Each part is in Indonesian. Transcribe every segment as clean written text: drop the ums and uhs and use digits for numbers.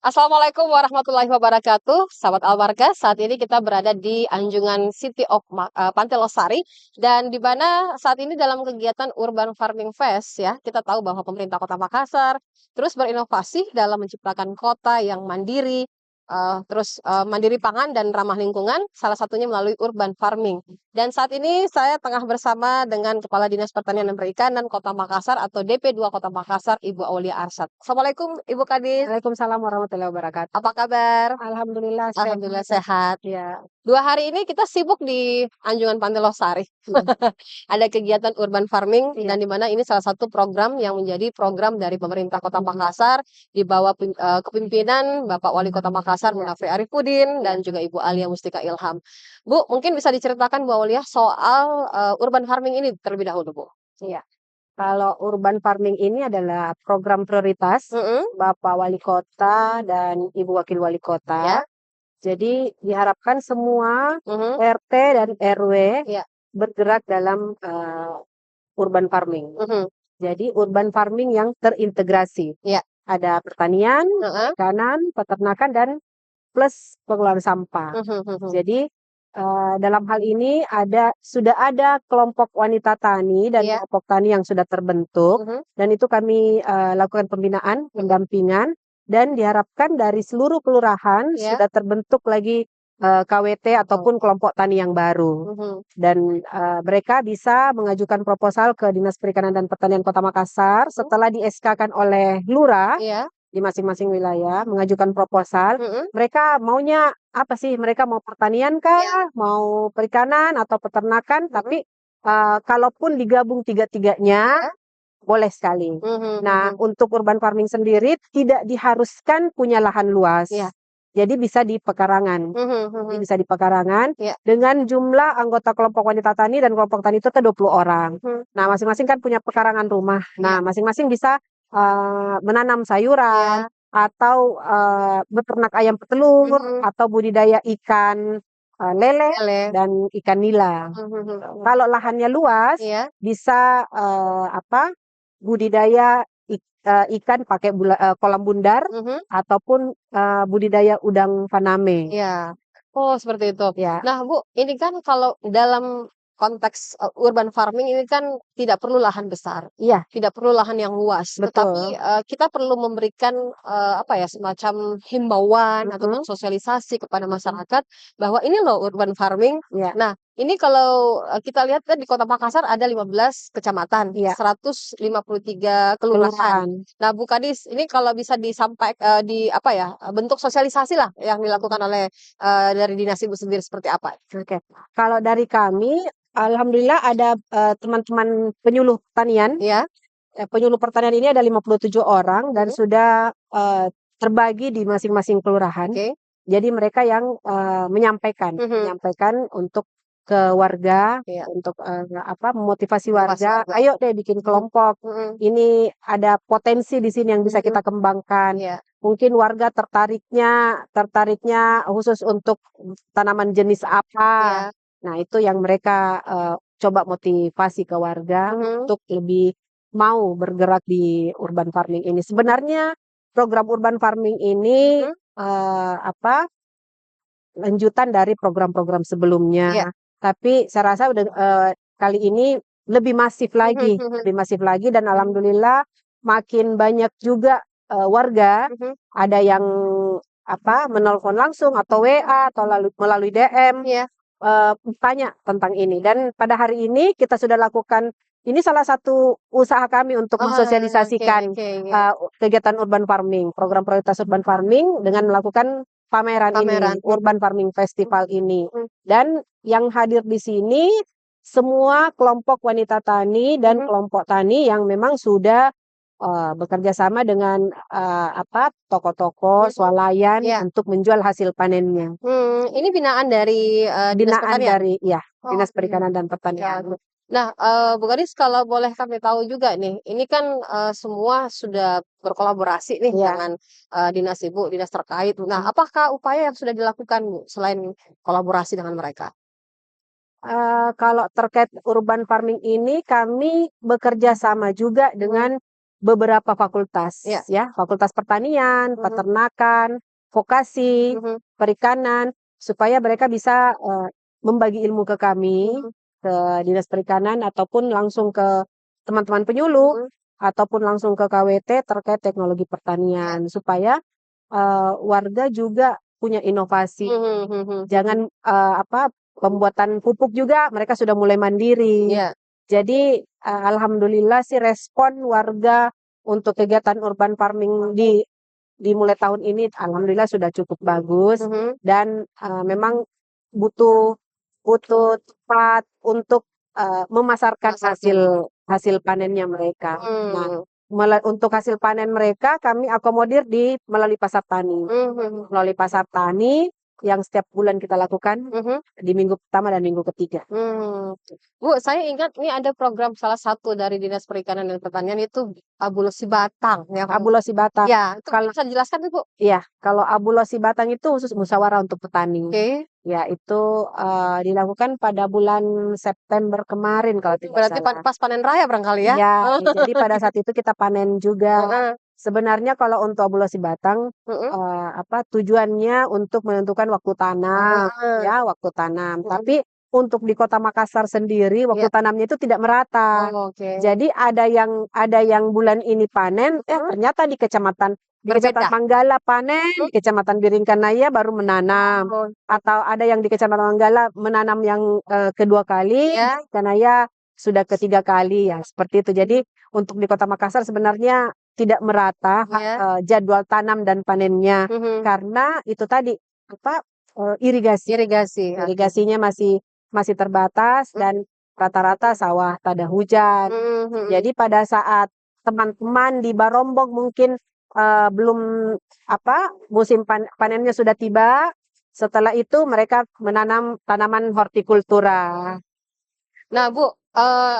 Assalamualaikum warahmatullahi wabarakatuh, sahabat Albarka. Saat ini kita berada di Anjungan City of Pantai Losari dan di mana saat ini dalam kegiatan Urban Farming Fest ya, kita tahu bahwa pemerintah Kota Makassar terus berinovasi dalam menciptakan kota yang mandiri, mandiri pangan dan ramah lingkungan, salah satunya melalui urban farming. Dan saat ini saya tengah bersama dengan Kepala Dinas Pertanian dan Perikanan Kota Makassar atau DP2 Kota Makassar, Ibu Aulia Arsyad. Assalamualaikum Ibu Kadis. Waalaikumsalam warahmatullahi wabarakatuh. Apa kabar? Alhamdulillah sehat. Alhamdulillah sehat. Ya, 2 hari ini kita sibuk di Anjungan Pantai Losari. iya, Ada kegiatan urban farming iya, dan di mana ini salah satu program yang menjadi program dari pemerintah Kota Makassar di bawah kepemimpinan Bapak Wali Kota Makassar iya, Munafri Arifudin dan iya, juga Ibu Alia Mustika Ilham. Bu, mungkin bisa diceritakan Bu Aulia soal urban farming ini terlebih dahulu, Bu. iya. Kalau urban farming ini adalah program prioritas Mhm, Bapak Wali Kota dan Ibu Wakil Wali Kota. ya, Jadi diharapkan semua mhm, RT dan RW ya, bergerak dalam urban farming. mhm, Jadi urban farming yang terintegrasi. ya, Ada pertanian, heeh, perikanan, peternakan, dan plus pengelolaan sampah. mhm, mhm, Jadi, dalam hal ini sudah ada kelompok wanita tani dan iya, kelompok tani yang sudah terbentuk, mhm, dan itu kami, lakukan pembinaan, mhm, pendampingan, dan diharapkan dari seluruh kelurahan iya, sudah terbentuk lagi, KWT oh, ataupun kelompok tani yang baru. mhm, Dan, mereka bisa mengajukan proposal ke Dinas Perikanan dan Pertanian Kota Makassar mhm, setelah di-SK-kan oleh lurah iya, di masing-masing wilayah, mengajukan proposal. mhm, Mereka maunya apa sih? Mereka mau pertanian iya, kah? Mau perikanan atau peternakan? mhm, Tapi, kalaupun digabung tiga-tiganya, iya, boleh sekali. mhm, Nah, mhm, untuk urban farming sendiri tidak diharuskan punya lahan iya, luas. Jadi bisa di pekarangan. mhm, Jadi mhm, bisa di pekarangan iya, dengan jumlah anggota kelompok wanita tani dan kelompok tani itu ke 20 orang. mhm, Nah, masing-masing kan punya pekarangan rumah. iya, Nah, masing-masing bisa, menanam sayuran iya, atau, beternak ayam petelur mhm, atau budidaya ikan, lele lele, dan ikan nila. mhm, mhm, mhm, Kalau lahannya luas, iya, bisa, budidaya ikan pakai kolam bundar mhm, ataupun, budidaya udang faname, iya. Oh, seperti itu. ya. Nah, Bu, ini kan kalau dalam konteks, urban farming ini kan tidak perlu lahan besar, Iya, tidak perlu lahan yang luas, tetapi, betul. kita perlu memberikan, apa ya, semacam himbauan ataupun Mhm, sosialisasi kepada mhm, masyarakat bahwa ini loh urban farming. iya, Nah, ini kalau, kita lihat kan di Kota Makassar ada 15 kecamatan, iya, 153 kelurahan. kelurahan. Nah, Bu Kadis, ini kalau bisa di apa ya, bentuk sosialisasi lah yang dilakukan oleh dari dinas Ibu sendiri seperti apa? Oke. Kalau dari kami, alhamdulillah ada, teman-teman penyuluh pertanian. Iya, Penyuluh pertanian ini ada 57 orang dan mhm, sudah, terbagi di masing-masing kelurahan. oke, Jadi mereka yang, menyampaikan mhm, menyampaikan untuk ke warga, iya, untuk, memotivasi motivasi warga, warga, "Ayo deh bikin mhm, kelompok, mhm, ini ada potensi di sini yang bisa mhm, kita kembangkan." iya, Mungkin warga tertariknya tertariknya khusus untuk tanaman jenis apa. iya, Nah, itu yang mereka, coba motivasi ke warga mhm, untuk lebih mau bergerak di urban farming ini. Sebenarnya program urban farming ini, mhm, lanjutan dari program-program iya, sebelumnya. Tapi saya rasa udah, kali ini mhm, mhm, lebih masif lagi dan alhamdulillah makin banyak juga, warga, mhm, ada yang menelpon langsung atau WA atau melalui DM. iya, Tanya tentang ini dan pada hari ini kita sudah lakukan ini salah satu usaha kami untuk oh, oke, mensosialisasikan, oke, iya, kegiatan urban farming, program prioritas urban farming dengan melakukan pameran ini, pameran, Urban Farming mhm, Festival ini. mhm, Dan yang hadir di sini semua kelompok wanita tani dan mhm, kelompok tani yang memang sudah, bekerja sama dengan, toko-toko, mhm, swalayan iya, untuk menjual hasil panennya. ini binaan dari, Dinas Binaan Pertanian? dari iya, Oh, Dinas oke. Perikanan dan Oke, Pertanian. oke. Nah, Bu Gadis kalau boleh kami tahu juga nih, ini kan, semua sudah berkolaborasi nih Iya, dengan, dinas Ibu, dinas terkait. Nah, mhm. apakah upaya yang sudah dilakukan, Bu, selain kolaborasi dengan mereka? Kalau terkait urban farming ini kami bekerja sama juga Mhm, dengan beberapa fakultas Iya. ya, fakultas pertanian, peternakan, vokasi, perikanan, supaya mereka bisa membagi ilmu ke kami, ke Dinas Perikanan ataupun langsung ke teman-teman penyuluh ataupun langsung ke KWT terkait teknologi pertanian supaya warga juga punya inovasi. Jangan pembuatan pupuk juga mereka sudah mulai mandiri. Iya. Jadi alhamdulillah sih respon warga untuk kegiatan urban farming dimulai tahun ini alhamdulillah sudah cukup bagus dan memang butuh tempat untuk memasarkan hasil panennya mereka. Nah, untuk hasil panen mereka kami akomodir melalui pasar tani. Melalui pasar tani yang setiap bulan kita lakukan di minggu pertama dan minggu ketiga. Bu, saya ingat ini ada program salah satu dari Dinas Perikanan dan Pertanian itu Abulosi Batang ya kan? Abulosi Batang. Ya, itu Kalau bisa dijelaskan Bu? Iya, kalau Abulosi Batang itu khusus musyawarah untuk petani. Oke. Ya, itu dilakukan pada bulan September kemarin kalau tidak Berarti salah. pas panen raya barangkali ya? Iya, jadi pada saat itu kita panen juga. Heeh. Sebenarnya kalau untuk Abulosi Batang tujuannya untuk menentukan waktu tanam, ya, waktu tanam. Tapi untuk di Kota Makassar sendiri waktu tanamnya itu tidak merata. Oh, oke. Jadi ada yang bulan ini panen, ternyata di Kecamatan Berbeda. Manggala panen, di Kecamatan Biringkanaya baru menanam. Oh, Atau ada yang di Kecamatan Manggala menanam yang kedua kali, Ya. Biringkanaya sudah ketiga kali ya, seperti itu. Jadi untuk di Kota Makassar sebenarnya tidak merata jadwal tanam dan panennya karena itu tadi irigasi. Irigasinya masih terbatas dan rata-rata sawah tak ada hujan. Jadi pada saat teman-teman di Barombong mungkin belum musim panennya sudah tiba, setelah itu mereka menanam tanaman hortikultura. Nah, Bu,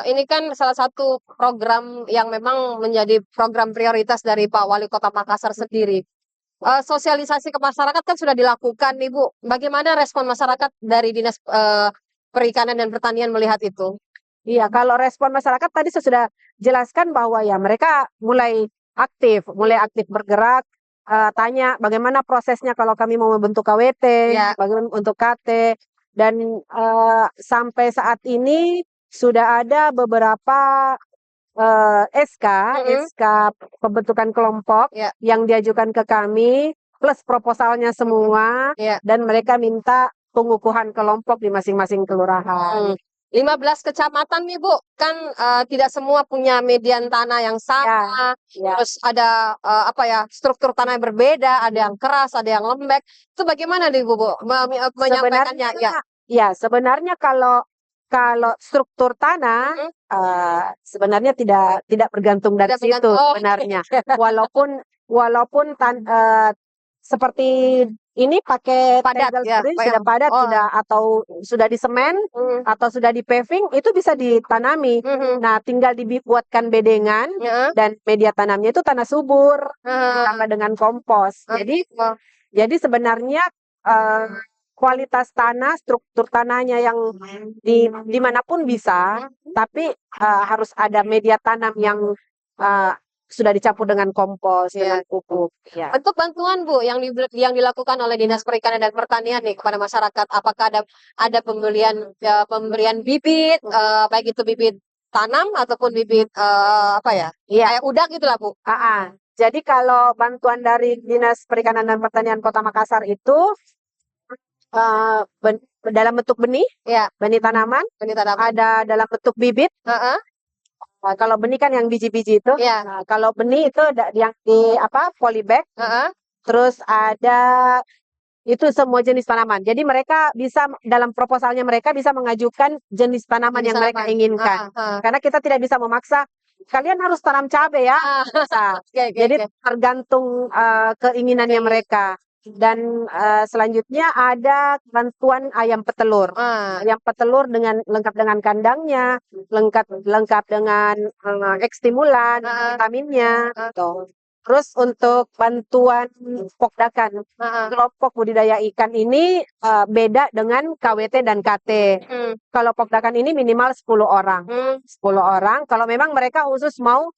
ini kan salah satu program yang memang menjadi program prioritas dari Pak Wali Kota Makassar sendiri. Sosialisasi ke masyarakat kan sudah dilakukan nih, Bu. Bagaimana respon masyarakat dari Dinas Perikanan dan Pertanian melihat itu? Iya, kalau respon masyarakat tadi saya sudah jelaskan bahwa ya mereka mulai aktif bergerak, tanya bagaimana prosesnya kalau kami mau membentuk KWT, bagaimana untuk KT, dan sampai saat ini sudah ada beberapa SK pembentukan kelompok yang diajukan ke kami, plus proposalnya semua, dan mereka minta pengukuhan kelompok di masing-masing kelurahan. 15 kecamatan nih Bu, kan tidak semua punya median tanah yang sama, terus ada struktur tanah yang berbeda, ada yang keras, ada yang lembek. Itu bagaimana nih Bu menyampaikannya? Ya, sebenarnya kalau struktur tanah sebenarnya tidak bergantung dari situ sebenarnya. Walaupun seperti ini pakai padat sudah padat, sudah di semen atau sudah di paving, itu bisa ditanami. Nah, tinggal dibuatkan bedengan dan media tanamnya itu tanah subur ditambah dengan kompos. Jadi sebenarnya kualitas tanah, struktur tanahnya yang dimanapun bisa, tapi harus ada media tanam yang sudah dicampur dengan kompos, dengan pupuk. Ya. Bentuk bantuan Bu yang dilakukan oleh Dinas Perikanan dan Pertanian nih kepada masyarakat, apakah ada pemberian bibit, baik itu bibit tanam ataupun bibit kayak udang gitulah Bu? Jadi kalau bantuan dari Dinas Perikanan dan Pertanian Kota Makassar itu dalam bentuk benih tanaman, ada dalam bentuk bibit. Kalau benih kan yang biji-biji itu. Kalau benih itu yang di polybag. Terus ada itu semua jenis tanaman. Jadi mereka bisa dalam proposalnya mereka bisa mengajukan jenis tanaman yang mereka inginkan. Karena kita tidak bisa memaksa kalian harus tanam cabai ya. Jadi tergantung keinginannya mereka. Dan selanjutnya ada bantuan ayam petelur. Ayam petelur lengkap dengan kandangnya, lengkap dengan ekstimulan, vitaminnya. Terus untuk bantuan pokdakan, kelompok budidaya ikan ini beda dengan KWT dan KT. Kalau pokdakan ini minimal 10 orang. 10 orang. Kalau memang mereka khusus mau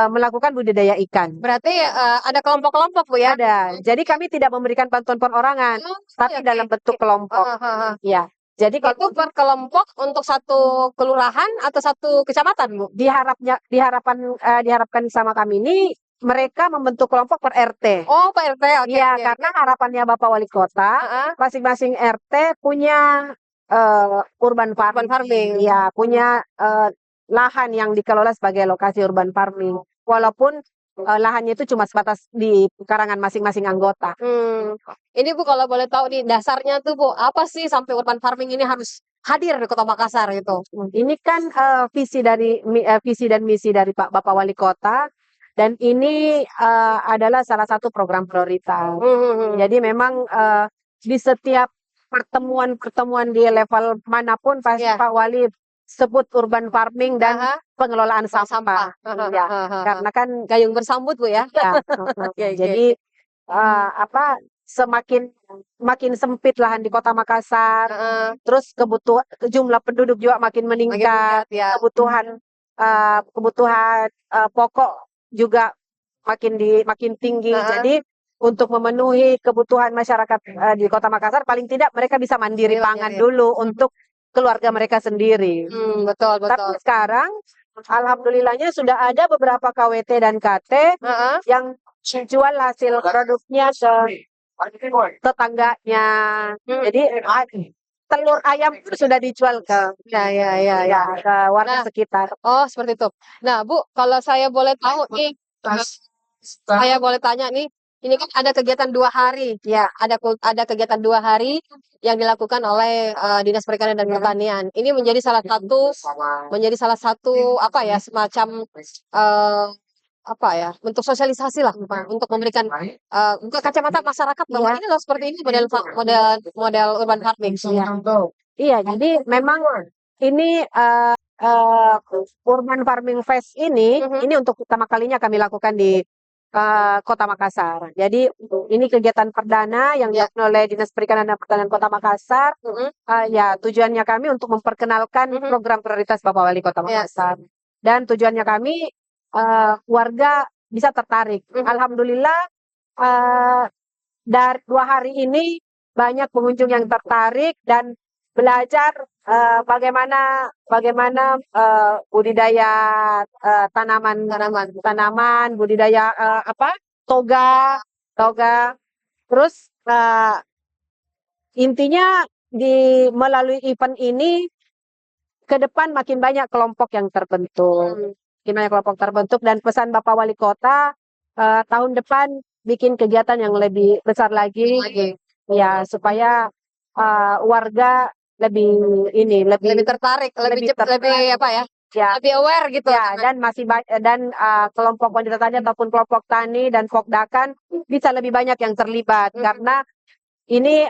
melakukan budidaya ikan. Berarti ada kelompok-kelompok Bu ya? Ada. Jadi kami tidak memberikan bantuan perorangan, tapi dalam bentuk kelompok. Ya. Jadi itu per kelompok untuk satu kelurahan atau satu kecamatan Bu? diharapkan sama kami ini mereka membentuk kelompok per RT. Oh, per RT. Oke. Iya, karena harapannya Bapak Wali Kota, masing-masing RT punya urban farming. Iya, punya lahan yang dikelola sebagai lokasi urban farming. Walaupun lahannya itu cuma sebatas di pekarangan masing-masing anggota. Ini Bu kalau boleh tahu nih dasarnya tuh Bu, apa sih sampai urban farming ini harus hadir di Kota Makassar itu? Ini kan visi dan misi dari Pak Bapak Wali Kota, dan ini adalah salah satu program prioritas. Jadi memang di setiap pertemuan di level manapun pasti Pak Wali sebut urban farming dan pengelolaan sampah. Ya, karena kan gayung bersambut Bu ya. Jadi makin sempit lahan di Kota Makassar, terus jumlah penduduk juga makin meningkat, kebutuhan pokok juga makin tinggi. Jadi untuk memenuhi kebutuhan masyarakat di Kota Makassar, paling tidak mereka bisa mandiri pangan dulu untuk keluarga mereka sendiri. Betul. Tapi sekarang alhamdulillahnya sudah ada beberapa KWT dan KT yang jual hasil produknya ke tetangganya. Jadi telur ayam itu sudah dijual ke ke warga sekitar. Oh, seperti itu. Nah, Bu, kalau saya boleh tahu nih, saya boleh tanya nih, ini kan ada kegiatan 2 hari, ya, ada kegiatan 2 hari yang dilakukan oleh Dinas Perikanan dan Pertanian. Ini menjadi salah satu apa ya, semacam apa ya, bentuk sosialisasi lah, untuk memberikan buka kacamata masyarakat bahwa ini loh seperti ini model urban farming. Iya, jadi memang ini Urban Farming Fest ini untuk pertama kalinya kami lakukan di Kota Makassar. Jadi ini kegiatan perdana yang dilakukan oleh Dinas Perikanan dan Pertanian Kota Makassar. Ya, tujuannya kami untuk memperkenalkan program prioritas Bapak Wali Kota Makassar. Dan tujuannya kami warga bisa tertarik. Alhamdulillah dari 2 hari ini banyak pengunjung yang tertarik dan belajar bagaimana budidaya tanaman, budidaya toga. Terus intinya melalui event ini ke depan makin banyak kelompok yang terbentuk. Dan pesan Bapak Wali Kota tahun depan bikin kegiatan yang lebih besar lagi. Ya, supaya warga lebih tertarik, lebih aware gitu. Ya, dan kelompok wanita tani ataupun kelompok tani dan Pokdakan bisa lebih banyak yang terlibat karena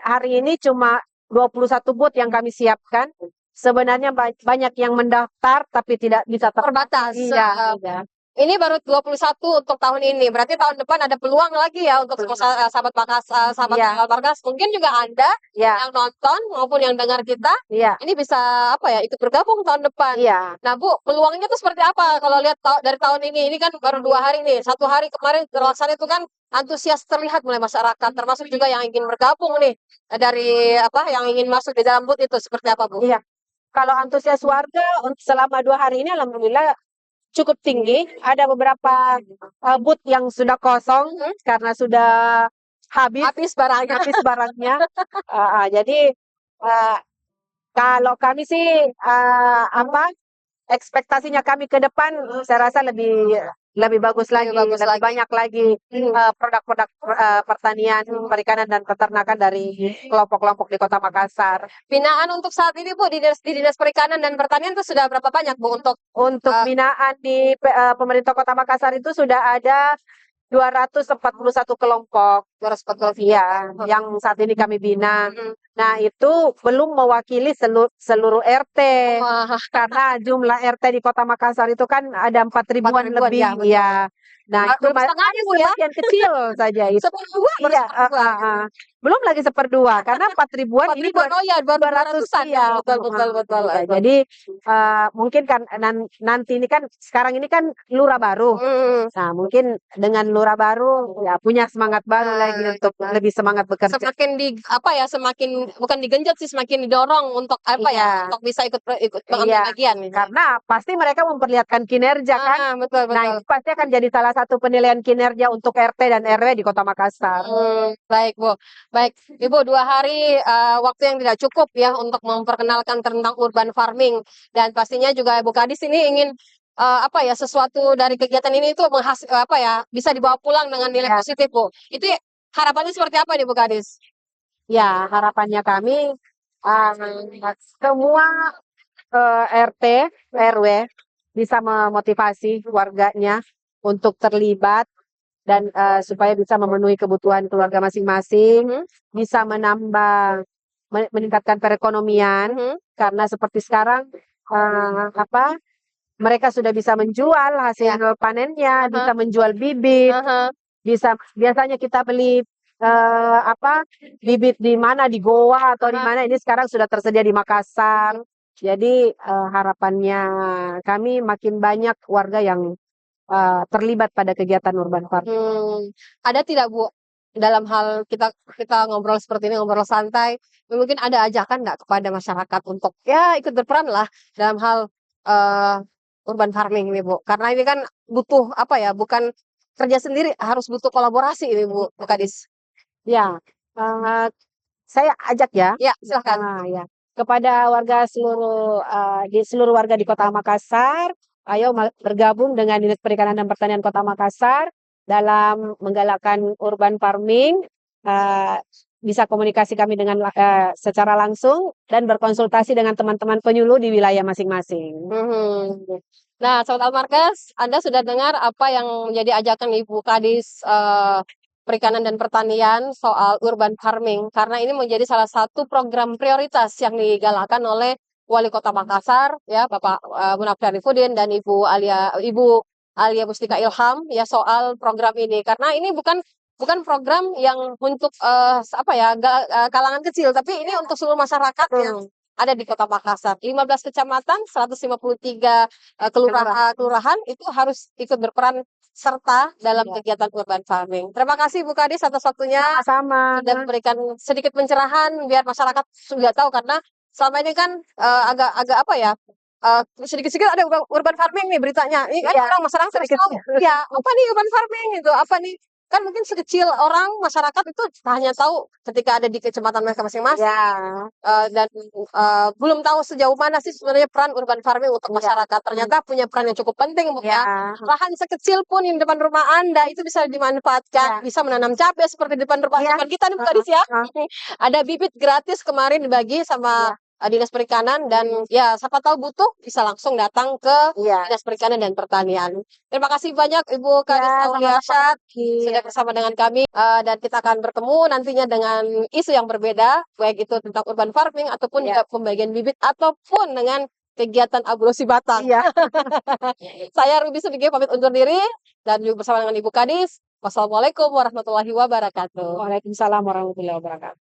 hari ini cuma 21 booth yang kami siapkan. Sebenarnya banyak yang mendaftar tapi tidak bisa terbatas. Iya. Ini baru 21 untuk tahun ini. Berarti tahun depan ada peluang lagi ya untuk sahabat Makassar, sahabat Albarkas. Mungkin juga Anda yang nonton maupun yang dengar kita, ini bisa ikut bergabung tahun depan. Nah, Bu, peluangnya tuh seperti apa kalau lihat dari tahun ini? Ini kan baru 2 hari nih. 1 hari kemarin terlaksana itu kan antusias terlihat mulai masyarakat, termasuk juga yang ingin bergabung nih dari yang ingin masuk di dalam booth itu seperti apa, Bu? Iya. Kalau antusias warga selama 2 hari ini alhamdulillah cukup tinggi. Ada beberapa booth yang sudah kosong karena sudah habis barangnya. Jadi kalau kami sih ekspektasinya kami ke depan saya rasa lebih bagus lagi, lebih banyak lagi produk-produk pertanian, perikanan dan peternakan dari kelompok-kelompok di Kota Makassar. Binaan untuk saat ini Bu di Dinas Perikanan dan Pertanian itu sudah berapa banyak Bu untuk binaan di pemerintah Kota Makassar itu sudah ada 241 kelompok. 241 yang saat ini kami bina. Nah, itu belum mewakili seluruh RT. Karena jumlah RT di Kota Makassar itu kan ada 4.000-an lebih. Ya. Nah, itu bagian kecil saja itu. Belum lagi 1/2 karena 4 ribuan 4 ini ribuan, oh ya, baru 200 200-an ya, betul betul betul. Iya, jadi mungkin kan nanti ini kan sekarang ini kan lurah baru. Nah, mungkin dengan lurah baru ya punya semangat baru lagi untuk lebih semangat bekerja. Semakin semakin bukan digenjot sih, semakin didorong untuk Iya. untuk bisa ikut mengambil Iya, bagian gitu. karena pasti mereka memperlihatkan kinerja kan. Betul Nah, betul. itu pasti akan jadi salah satu penilaian kinerja untuk RT dan RW di Kota Makassar. Baik Bu, baik Ibu, 2 hari waktu yang tidak cukup ya untuk memperkenalkan tentang urban farming, dan pastinya juga Ibu Kadis ini ingin sesuatu dari kegiatan ini itu bisa dibawa pulang dengan nilai positif Bu. Itu harapannya seperti apa nih Bu Kadis? Ya, harapannya kami semua RT, RW bisa memotivasi warganya untuk terlibat dan supaya bisa memenuhi kebutuhan keluarga masing-masing, bisa meningkatkan perekonomian karena seperti sekarang mereka sudah bisa menjual hasil panennya, bisa menjual bibit, biasanya kita beli bibit di mana, di Goa atau di mana, ini sekarang sudah tersedia di Makassar. Jadi harapannya kami makin banyak warga yang terlibat pada kegiatan urban farming. Ada tidak Bu, dalam hal kita ngobrol seperti ini, ngobrol santai, mungkin ada ajakan nggak kepada masyarakat untuk ya ikut berperan lah dalam hal urban farming ini Bu? Karena ini kan butuh bukan kerja sendiri, harus butuh kolaborasi ini Bu Kadis. Ya, saya ajak ya. Ya, silahkan. Ya. Kepada warga seluruh warga di Kota Makassar, ayo bergabung dengan Dinas Perikanan dan Pertanian Kota Makassar dalam menggalakkan urban farming. Bisa komunikasi kami dengan secara langsung dan berkonsultasi dengan teman-teman penyuluh di wilayah masing-masing. Nah, Sobat Almarkes, Anda sudah dengar apa yang menjadi ajakan Ibu Kadis Perikanan dan Pertanian soal urban farming, karena ini menjadi salah satu program prioritas yang digalakkan oleh Wali Kota Makassar ya, Bapak Munafri Arifudin dan Ibu Alia Mustika Ilham ya, soal program ini. Karena ini bukan program yang untuk kalangan kecil, tapi ini untuk seluruh masyarakat yang ada di Kota Makassar. 15 kecamatan, 153 kelurahan itu harus ikut berperan serta dalam kegiatan urban farming. Terima kasih Bu Kadis atas waktunya. Sama. Sudah memberikan sedikit pencerahan biar masyarakat sudah tahu, karena selama ini kan sedikit-sedikit ada urban farming nih beritanya. Ini kan orang masyarakat sedikit tahu. Ya, apa nih urban farming itu? Apa nih? Kan mungkin sekecil orang masyarakat itu hanya tahu ketika ada di kecamatan mereka masing-masing. Dan belum tahu sejauh mana sih sebenarnya peran urban farming untuk masyarakat. Ternyata punya peran yang cukup penting Bu ya. Lahan sekecil pun yang di depan rumah Anda itu bisa dimanfaatkan, bisa menanam cabai seperti di depan rumah kita nih Bu Kadis ya. Ada bibit gratis kemarin dibagi sama Dinas Perikanan, dan ya siapa tahu butuh bisa langsung datang ke Dinas Perikanan dan Pertanian. Terima kasih banyak Ibu Kadis Aulia Arsyad sudah bersama dengan kami, dan kita akan bertemu nantinya dengan isu yang berbeda, baik itu tentang urban farming ataupun juga pembagian bibit ataupun dengan kegiatan agrosi batang. Saya Ruby Sudige pamit undur diri dan juga bersama dengan Ibu Kadis. Wassalamualaikum warahmatullahi wabarakatuh. Waalaikumsalam warahmatullahi wabarakatuh.